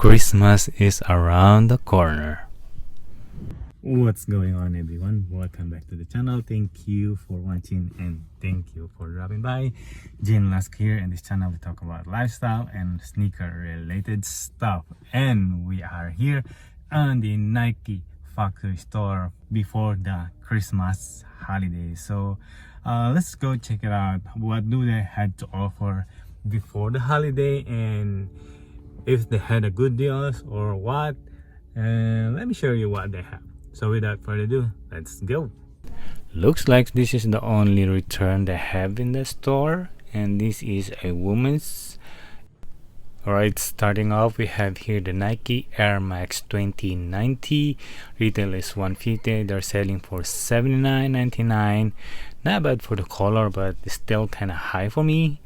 Christmas is around the corner. What's going on, everyone? Welcome back to the channel. Thank you for watching and thank you for dropping by. Nolasco here, and this channel we talk about lifestyle and sneaker related stuff. And we are here on the Nike factory store before the Christmas holiday. So let's go check it out. What do they had to offer before the holiday, and if they had a good deals or what. And let me show you what they have. So without further ado, let's go. Looks like this is the only return they have in the store, and this is a woman's. Alright, starting off we have here the Nike Air Max 2090. Retail is $150. They're selling for $79.99. Not bad for the color, but it's still kind of high for me.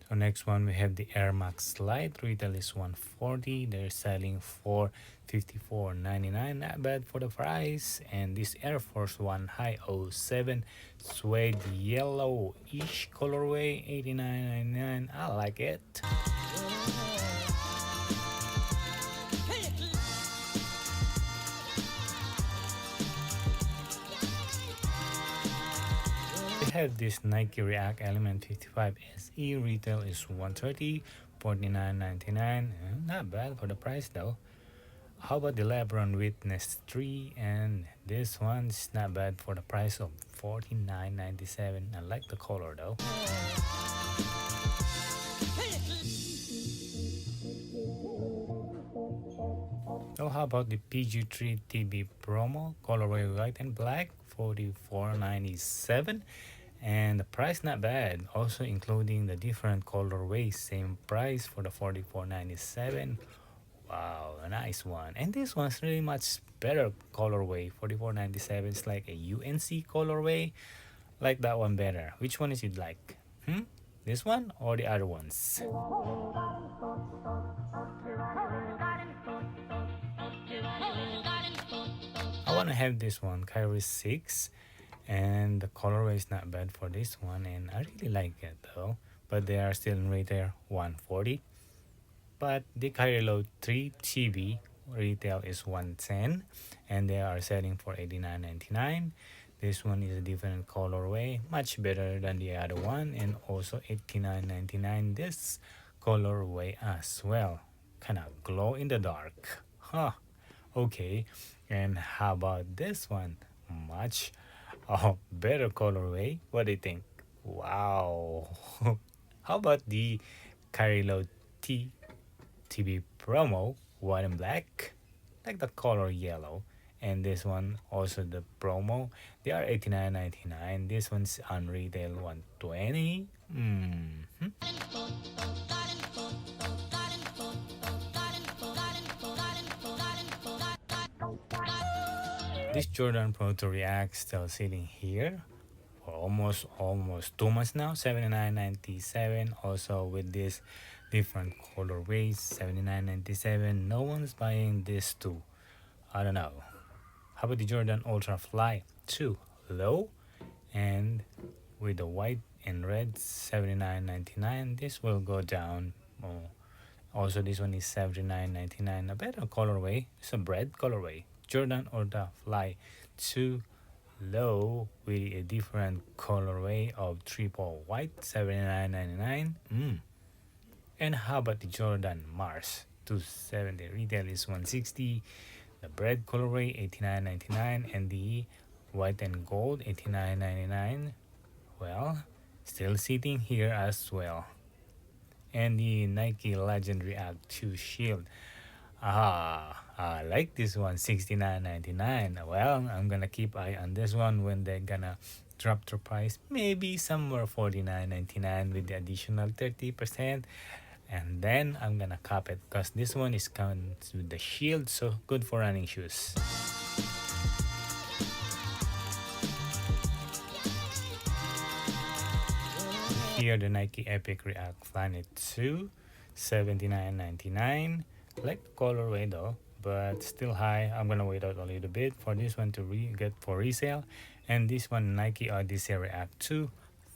So next one we have the Air Max Lite. Retail is $140. They're selling for $54.99. Not bad for the price. And this Air Force One High 07 suede yellow-ish colorway, $89.99. I like it. We have this Nike React Element 55 SE. Retail is $130, $49.99. Not bad for the price though. How about the Lebron Witness 3? And this one's not bad for the price of $49.97. I like the color though. So how about the PG3 TB promo, colorway white and black, $44.97. And the price not bad, also including the different colorways, same price for the $44.97. Wow, a nice one. And this one's really much better colorway. $44.97 is like a UNC colorway. Like that one better. Which one is you'd like? This one or the other ones? I want to have this one, Kyrie 6. And the colorway is not bad for this one, and I really like it though. But they are still in retail $140. But the Kyrie Low 3 TB retail is $110, and they are selling for $89.99. This one is a different colorway, much better than the other one, and also $89.99 this colorway as well. Kinda glow in the dark. Okay. And how about this one? Much better colorway. What do you think? Wow. How about the Kyrie Low TB promo, white and black, like the color yellow. And this one also the promo, they are $89.99. This one's on retail $120. This Jordan Pro 2 React still sitting here for almost 2 months now, $79.97. Also with this different colorways, $79.97. No one's buying this too. I don't know. How about the Jordan Ultra Fly 2 Low, and with the white and red, $79.99. This will go down. Also this one is $79.99. A better colorway. It's a bread colorway. Jordan Ultra Fly 2 Low with a different colorway of triple white, $79.99. And how about the Jordan Mars 270? Retail is $160. The bread colorway $89.99, and the white and gold $89.99. Well, still sitting here as well. And the Nike Legend React 2 Shield. I like this one, $69.99. Well, I'm gonna keep eye on this one when they're gonna drop the price. Maybe somewhere $49.99 with the additional 30%. And then I'm gonna cop it because this one is comes with the shield, so good for running shoes. Here the Nike Epic React Planet 2, $79.99. Like the colorway though, but still high. I'm gonna wait out a little bit for this one to get for resale. And this one, Nike Odyssey React 2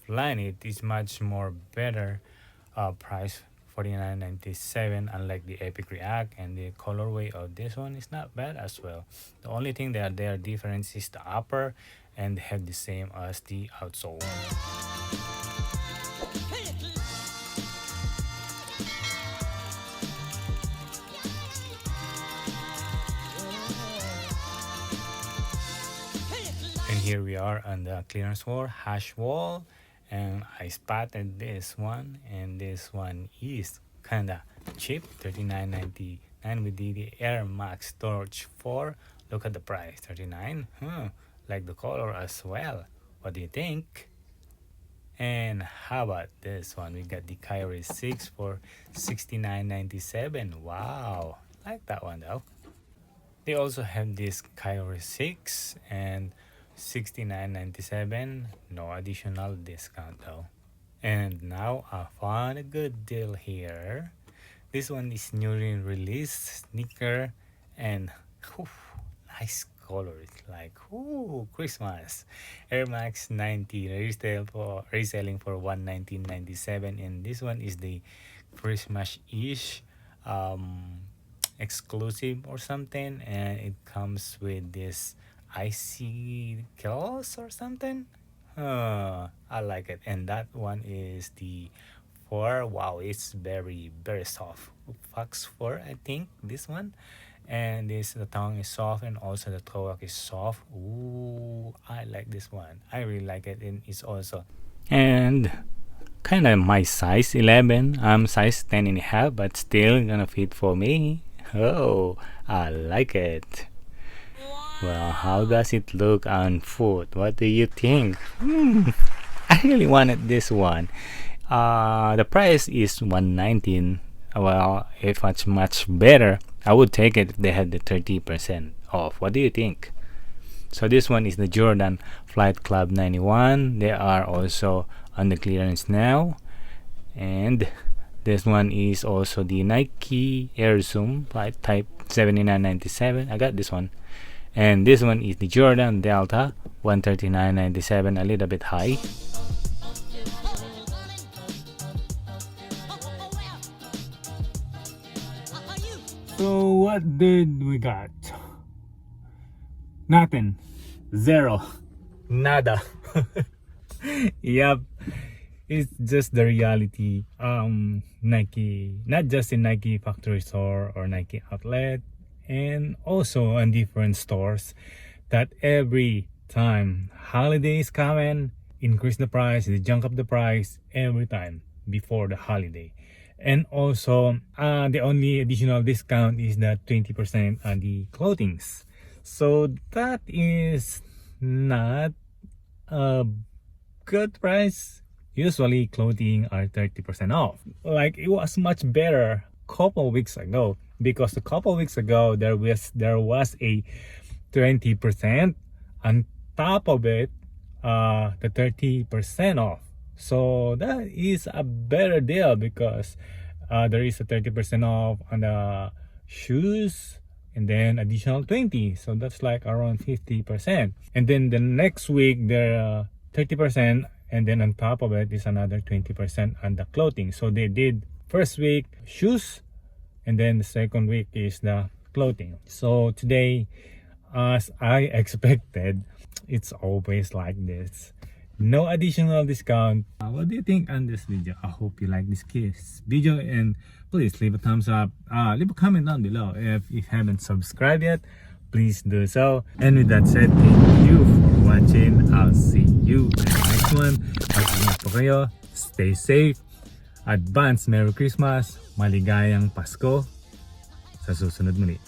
Flyknit, is much more better price, 49.97, unlike the Epic React. And the colorway of this one is not bad as well. The only thing that their difference is the upper, and they have the same as the outsole. And here we are on the clearance wall, hash wall, and I spotted this one, and this one is kinda cheap, 39.99 with the Air Max Torch 4. Look at the price, 39. Like the color as well. What do you think? And how about this one? We got the Kyrie 6 for 69.97. Wow, like that one though. They also have this Kyrie 6 and 69.97. No additional discount though. And now I found a good deal here. This one is newly released sneaker, and whew, nice color. It's like Christmas. Air Max 90 reselling for 119.97, and this one is the Christmas-ish exclusive or something, and it comes with this icy kills or something. I like it. And that one is the 4. Wow, it's very very soft. Fox 4, I think, this one. And the tongue is soft, and also the toe is soft. Ooh, I like this one. I really like it. And it's also, and kind of my size 11. I'm size 10 and a half, but still gonna fit for me. Oh, I like it. Well, how does it look on foot? What do you think? I really wanted this one. The price is 119. Well, if it's much better, I would take it if they had the 30% off. What do you think? So this one is the Jordan Flight Club 91. They are also on the clearance now. And this one is also the Nike Air Zoom Flight Type 79.97. I got this one. And this one is the Jordan Delta 139.97, a little bit high. So what did we got? Nothing. Zero. Nada. Yep. It's just the reality. Nike, not just in Nike factory store or Nike outlet, and also on different stores, that every time holidays coming, increase the price, they jump up the price every time before the holiday. And also the only additional discount is that 20% on the clothings. So that is not a good price. Usually clothing are 30% off. Like, it was much better couple weeks ago, because a couple weeks ago there was a 20% on top of it, the 30% off. So that is a better deal, because there is a 30% off on the shoes, and then additional 20, so that's like around 50%. And then the next week there 30%, and then on top of it is another 20% on the clothing. So they did first week shoes, and then the second week is the clothing. So today, as I expected, it's always like this. No additional discount. What do you think on this video? I hope you like this video, and please leave a thumbs up. Leave a comment down below. If you haven't subscribed yet, please do so. And with that said, thank you for watching. I'll see you in the next one. Mag-ingat po kayo. Stay safe. Advance Merry Christmas. Maligayang Pasko. Sa susunod muli.